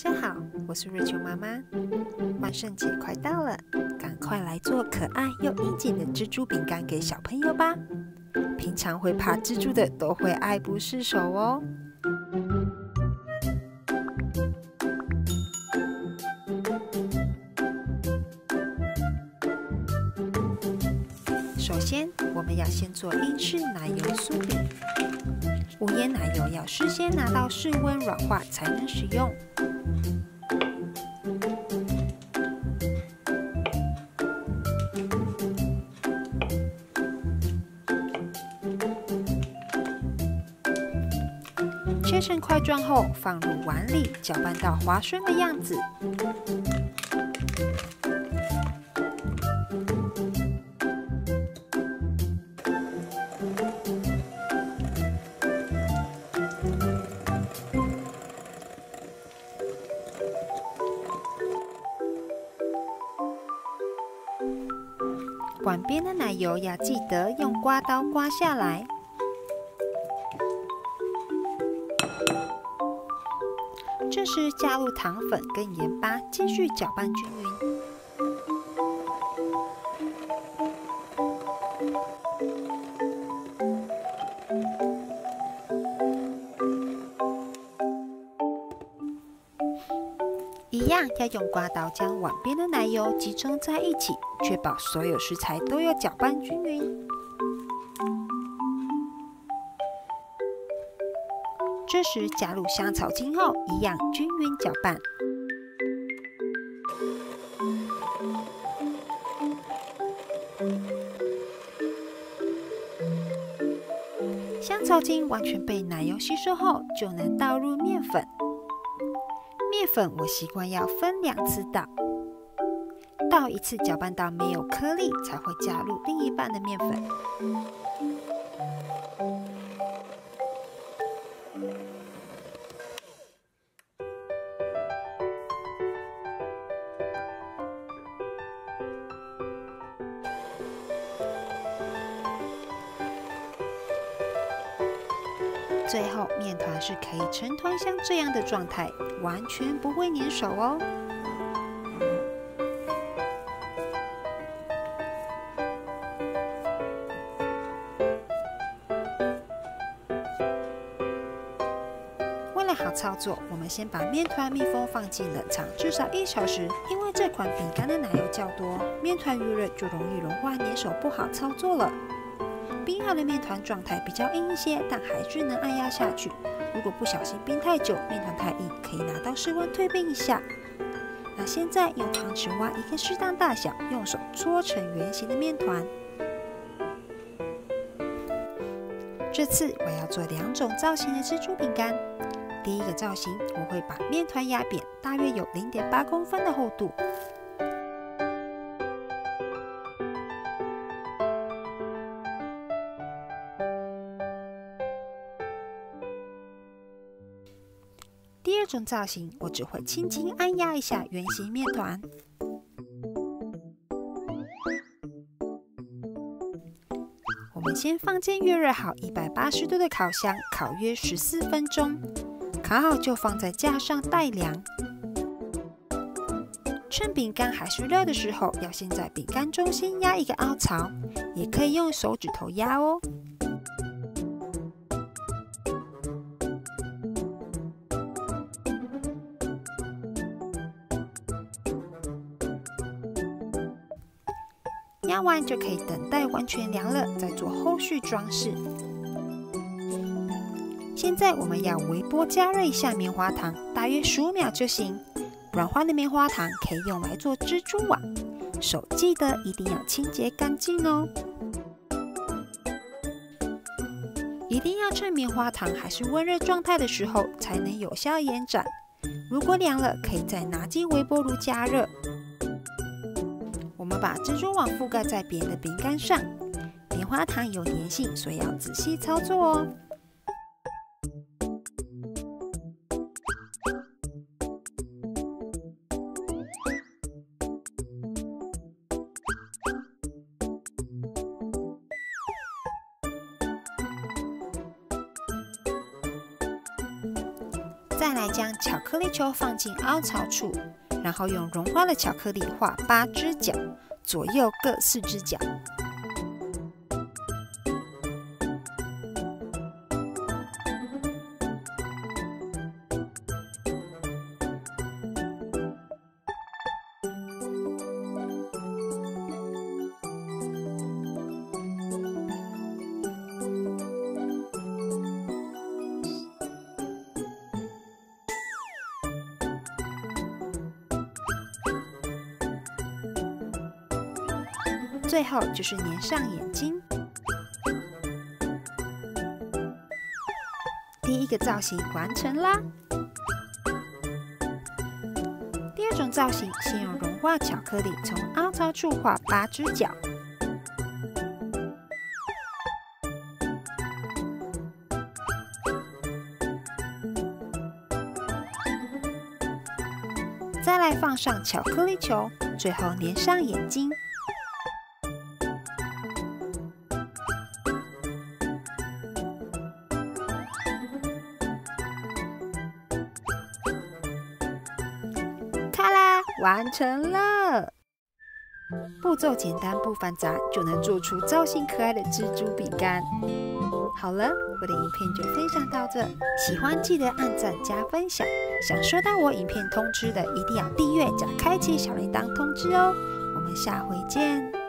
家好，我是瑞秋妈妈。万圣节快到了，赶快来做可爱又应景的蜘蛛饼干给小朋友吧！平常会怕蜘蛛的都会爱不释手哦。首先，我们要先做英式奶油酥饼。无盐奶油要事先拿到室温软化才能使用。切成块状后，放入碗里，搅拌到滑顺的样子。碗边的奶油要记得用刮刀刮下来。这时加入糖粉跟盐巴，继续搅拌均匀。一样要用刮刀将碗边的奶油集中在一起，确保所有食材都有搅拌均匀。这时加入香草精后，一样均匀搅拌。香草精完全被奶油吸收后，就能倒入面粉。面粉我习惯要分2次倒，倒一次搅拌到没有颗粒，才会加入另一半的面粉。最后，面团是可以成团像这样的状态，完全不会粘手哦。为了好操作，我们先把面团密封放进冷藏至少1小时，因为这款饼干的奶油较多，面团遇热就容易融化粘手，不好操作了。冰好的面团状态比较硬一些，但还是能按压下去。如果不小心冰太久，面团太硬，可以拿到室温退冰一下。那现在用汤匙挖一个适当大小，用手搓成圆形的面团。这次我要做2种造型的蜘蛛饼干。第一个造型，我会把面团压扁，大约有0.8公分的厚度。第二种造型，我只会轻轻按压一下圆形面团。我们先放进预热好180度的烤箱，烤约14分钟。烤好就放在架上待凉。趁饼干还是热的时候，要先在饼干中心压一个凹槽，也可以用手指头压哦。压完就可以等待完全凉了，再做后续装饰。现在我们要微波加热一下棉花糖，大约15秒就行。软化的棉花糖可以用来做蜘蛛网，手记得一定要清洁干净哦。一定要趁棉花糖还是温热状态的时候，才能有效延展。如果凉了，可以再拿进微波炉加热。我们把蜘蛛网覆盖在扁的饼干上，棉花糖有粘性，所以要仔细操作哦。再来将巧克力球放进凹槽处，然后用融化的巧克力画8只角，左右各4只角。最后就是粘上眼睛。第一个造型完成啦！第二种造型，先用融化巧克力从凹槽处画8只角，再来放上巧克力球，最后粘上眼睛。完成了！步骤简单不繁杂，就能做出造型可爱的蜘蛛饼干。好了，我的影片就分享到这，喜欢记得按赞加分享。想收到我影片通知的，一定要订阅加开启小铃铛通知哦。我们下回见。